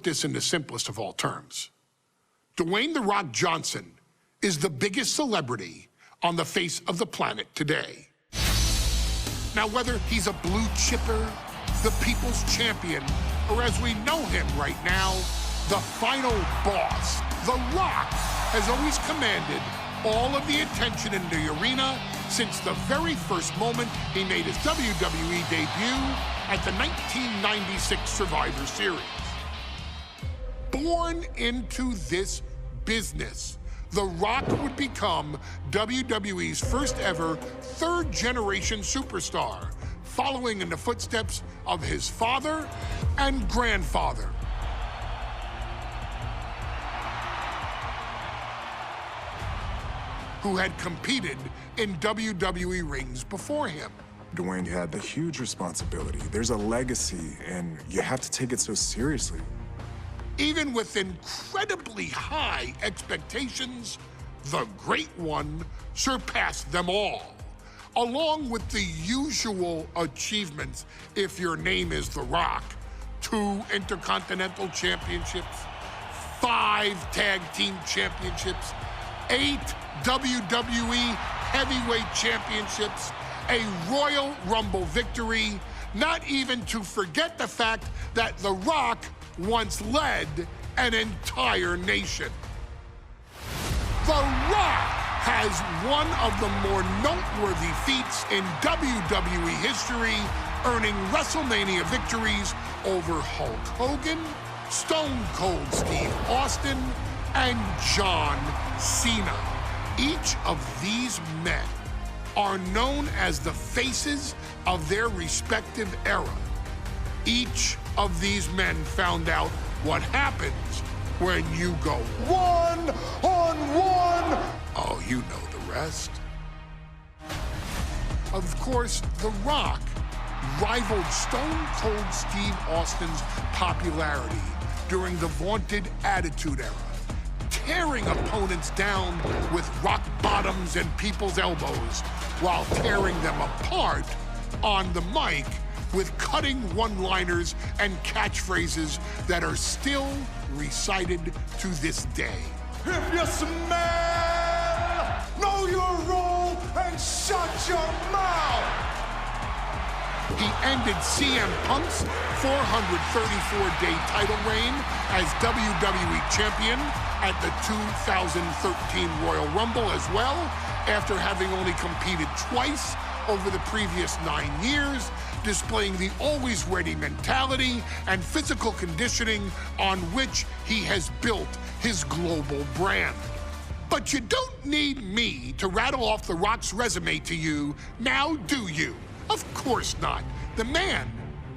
put this in the simplest of all terms. Dwayne "The Rock" Johnson is the biggest celebrity on the face of the planet today. Now, whether he's a blue chipper, the people's champion, or as we know him right now, the final boss, The Rock has always commanded all of the attention in the arena since the very first moment he made his WWE debut at the 1996 Survivor Series. Born into this business, The Rock would become WWE's first ever third-generation superstar, following in the footsteps of his father and grandfather. Who had competed in WWE rings before him. Dwayne had the huge responsibility. There's a legacy, and you have to take it so seriously. Even with incredibly high expectations, the Great One surpassed them all. Along with the usual achievements, if your name is The Rock: 2 Intercontinental Championships, 5 Tag Team Championships, 8 WWE Heavyweight Championships, a Royal Rumble victory, not even to forget the fact that The Rock once led an entire nation. The Rock has one of the more noteworthy feats in WWE history, earning WrestleMania victories over Hulk Hogan, Stone Cold Steve Austin, and John Cena. Each of these men are known as the faces of their respective era. Each of these men found out what happens when you go one-on-one. Oh, you know the rest. Of course, The Rock rivaled Stone Cold Steve Austin's popularity during the vaunted Attitude Era, tearing opponents down with rock bottoms and people's elbows, while tearing them apart on the mic with cutting one-liners and catchphrases that are still recited to this day. If you smell, know your role and shut your mouth. He ended CM Punk's 434-day title reign as WWE Champion at the 2013 Royal Rumble as well, after having only competed twice over the previous 9 years, displaying the always-ready mentality and physical conditioning on which he has built his global brand. But you don't need me to rattle off The Rock's resume to you, now do you? Of course not. The man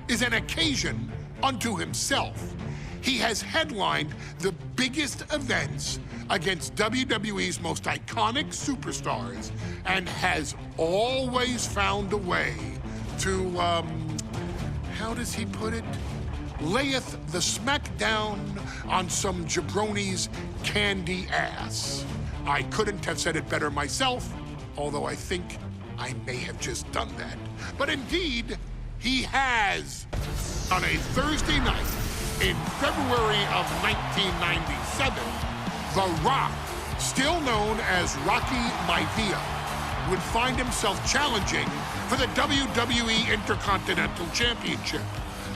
is an occasion unto himself. He has headlined the biggest events against WWE's most iconic superstars and has always found a way to, how does he put it? Layeth the smackdown on some jabroni's candy ass. I couldn't have said it better myself, although I think I may have just done that. But indeed, he has. On a Thursday night in February of 1997, The Rock, still known as Rocky Maivia, would find himself challenging for the WWE Intercontinental Championship.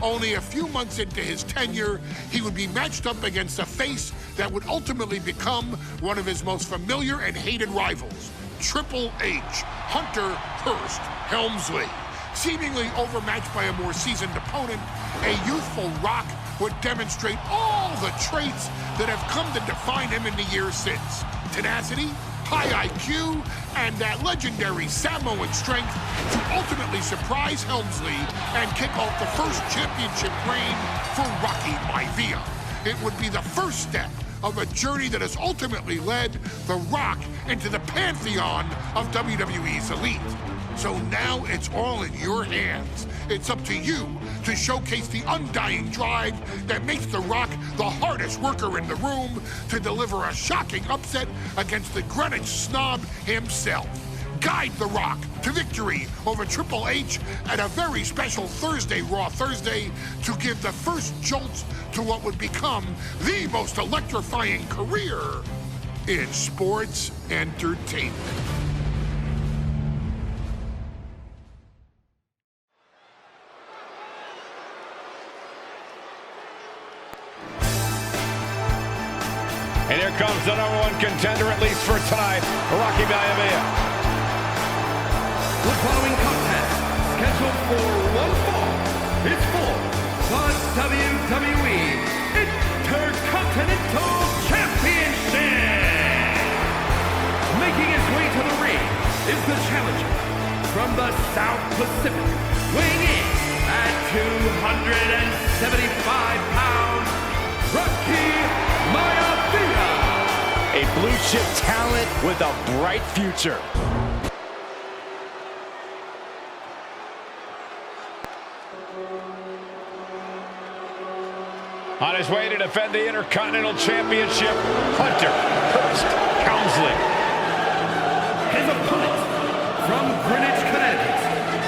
Only a few months into his tenure, he would be matched up against a face that would ultimately become one of his most familiar and hated rivals, Triple H, Hunter Hearst Helmsley. Seemingly overmatched by a more seasoned opponent, a youthful Rock would demonstrate all the traits that have come to define him in the years since. Tenacity, high IQ, and that legendary Samoan strength to ultimately surprise Helmsley and kick off the first championship reign for Rocky Maivia. It would be the first step of a journey that has ultimately led The Rock into the pantheon of WWE's elite. So now it's all in your hands. It's up to you to showcase the undying drive that makes The Rock the hardest worker in the room to deliver a shocking upset against the Greenwich snob himself. guide The Rock to victory over Triple H at a very special Thursday, Raw Thursday, to give the first jolt to what would become the most electrifying career in sports entertainment. And here comes the #1 contender, at least for tonight, Rocky Maivia. The following contest, scheduled for one fall, is for the WWE Intercontinental Championship. Making his way to the ring is the challenger from the South Pacific, weighing in at 275 pounds, Rocky Maivia. A blue-chip talent with a bright future. On his way to defend the Intercontinental Championship, Hunter Hearst Helmsley. His opponent from Greenwich, Connecticut,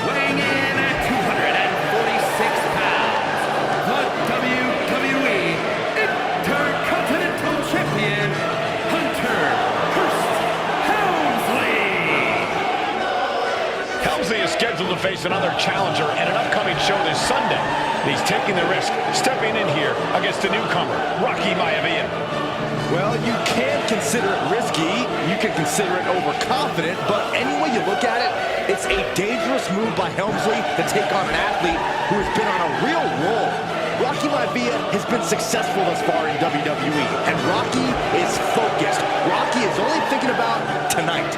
weighing in at 246 pounds, the WWE Intercontinental Champion, Hunter Hearst Helmsley. Helmsley is scheduled to face another challenger in an upcoming show this Sunday. He's taking the risk, stepping in here against a newcomer, Rocky Maivia. Well, you can consider it risky, you can consider it overconfident, but any way you look at it, it's a dangerous move by Helmsley to take on an athlete who has been on a real roll. Rocky Maivia has been successful thus far in WWE, and Rocky is focused. Rocky is only thinking about tonight.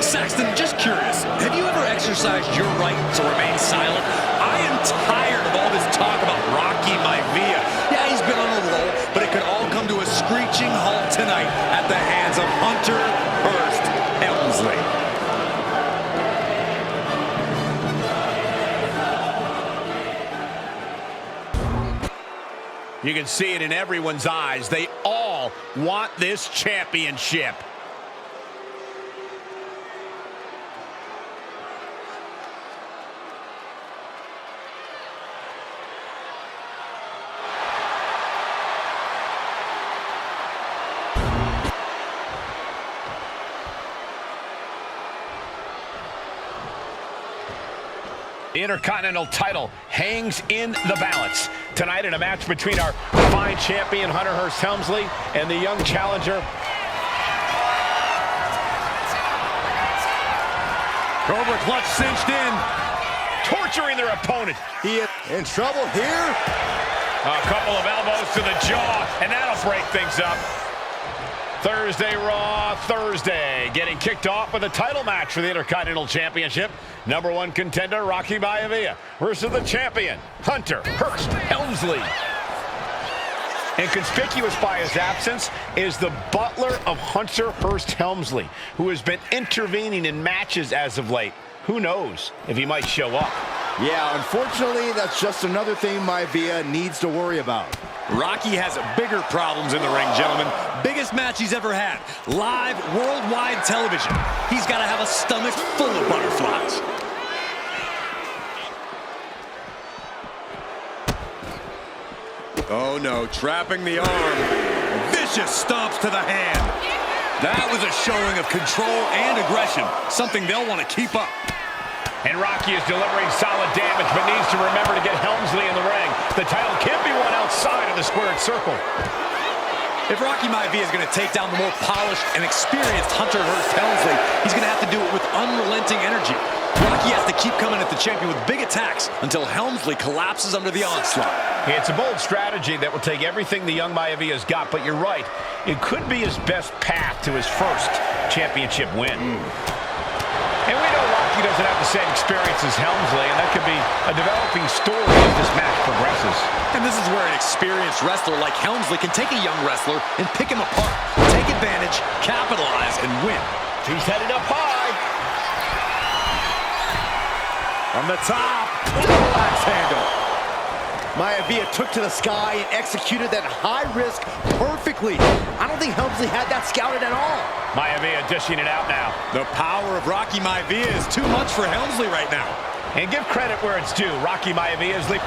Saxton, just curious, have you ever exercised your right to remain silent? I am tired of all this talk about Rocky Maivia. Yeah, he's been on a roll, but it could all come to a screeching halt tonight at the hands of Hunter Hearst Helmsley. You can see it in everyone's eyes. They all want this championship. The Intercontinental title hangs in the balance tonight in a match between our fine champion Hunter Hearst Helmsley and the young challenger. Cobra clutch cinched in. Torturing their opponent. He is in trouble here. A couple of elbows to the jaw, and that'll break things up. Thursday Raw Thursday, getting kicked off with a title match for the Intercontinental Championship. #1 contender Rocky Maivia versus the champion Hunter Hearst Helmsley. And conspicuous by his absence is the butler of Hunter Hearst Helmsley, who has been intervening in matches as of late. Who knows if he might show up? Yeah, unfortunately, that's just another thing Maivia needs to worry about. Rocky has bigger problems in the ring, gentlemen. Biggest match he's ever had. Live, worldwide television. He's got to have a stomach full of butterflies. Oh no, trapping the arm. Vicious stomps to the hand. That was a showing of control and aggression, something they'll want to keep up. And Rocky is delivering solid damage, but needs to remember to get Helmsley in the ring. The title can't be won outside of the squared circle. If Rocky Maivia is going to take down the more polished and experienced Hunter Hearst Helmsley, he's going to have to do it with unrelenting energy. Rocky has to keep coming at the champion with big attacks until Helmsley collapses under the onslaught. It's a bold strategy that will take everything the young Maivia's got, but you're right. It could be his best path to his first championship win. And we know Rocky doesn't have the same experience as Helmsley, and that could be a developing story as this match progresses. And this is where an experienced wrestler like Helmsley can take a young wrestler and pick him apart, take advantage, capitalize, and win. He's headed up high. From the top, axe handle. Maivia took to the sky and executed that high risk perfectly. I don't think Helmsley had that scouted at all. Maivia dishing it out now. The power of Rocky Maivia is too much for Helmsley right now. And give credit where it's due. Rocky Maivia is leaping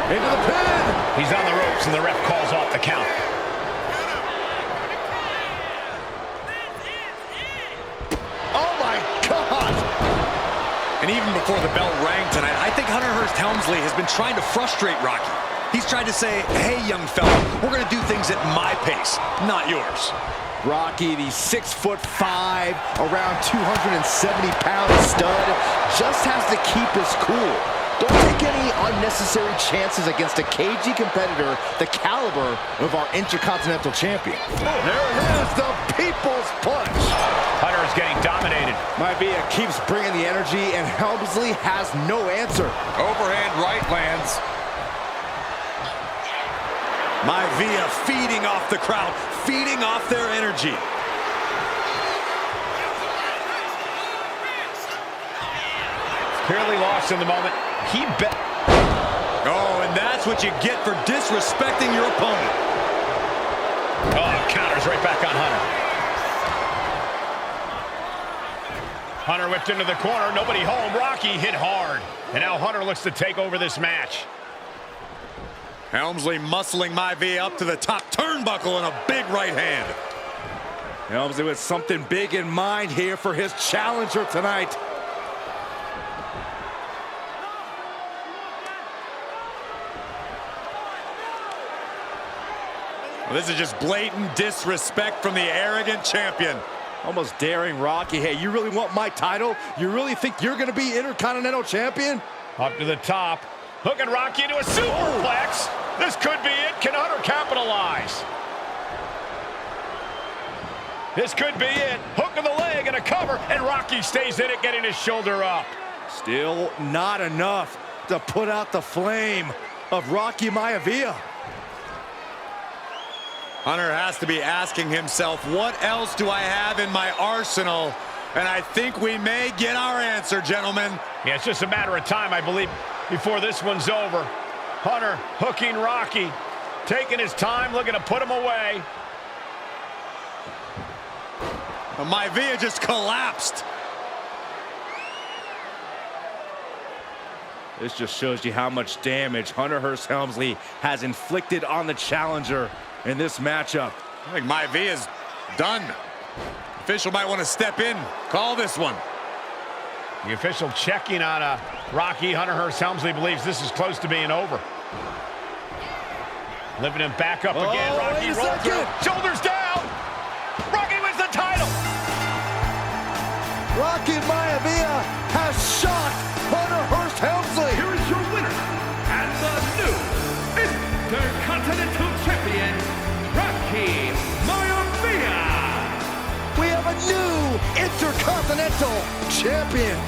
Into the pin. He's on the ropes and the ref calls off the count. Oh my God. And even before the bell rang tonight, I think Hunter Hearst Helmsley has been trying to frustrate Rocky. He's tried to say, hey, young fella, we're going to do things at my pace, not yours. Rocky, the 6'5", around 270-pound stud, just has to keep his cool. Don't take any unnecessary chances against a cagey competitor the caliber of our Intercontinental Champion. There it is, the People's Punch. Hunter is getting dominated. Maivia keeps bringing the energy, and Helmsley has no answer. Overhand right lands. Maivia feeding off the crowd, feeding off their energy. Clearly lost in the moment. He bet. Oh, and that's what you get for disrespecting your opponent. Oh, counters right back on Hunter. Hunter whipped into the corner. Nobody home. Rocky hit hard. And now Hunter looks to take over this match. Helmsley muscling Maivia up to the top turnbuckle and a big right hand. Helmsley with something big in mind here for his challenger tonight. Well, this is just blatant disrespect from the arrogant champion. Almost daring Rocky. Hey, you really want my title? You really think you're going to be Intercontinental Champion? Up to the top. Hooking Rocky into a superplex. This could be it. Can Hunter capitalize? This could be it. Hook of the leg and a cover, and Rocky stays in it, getting his shoulder up. Still not enough to put out the flame of Rocky Maivia. Hunter has to be asking himself, what else do I have in my arsenal? And I think we may get our answer, gentlemen. Yeah, it's just a matter of time, I believe, before this one's over. Hunter hooking Rocky, taking his time, looking to put him away. Maivia just collapsed. This just shows you how much damage Hunter Hearst Helmsley has inflicted on the challenger in this matchup. I think Maivia's done. Official might want to step in, call this one. The official checking on Rocky. Hunter Hearst Helmsley believes this is close to being over. Lifting him back up again. Rocky rolls through. Shoulders down. Rocky wins the title. Rocky Maivia has shocked Hunter Hearst Helmsley. Here is your winner, and the new Intercontinental Champion, Rocky Maivia. We have a new Intercontinental Champion.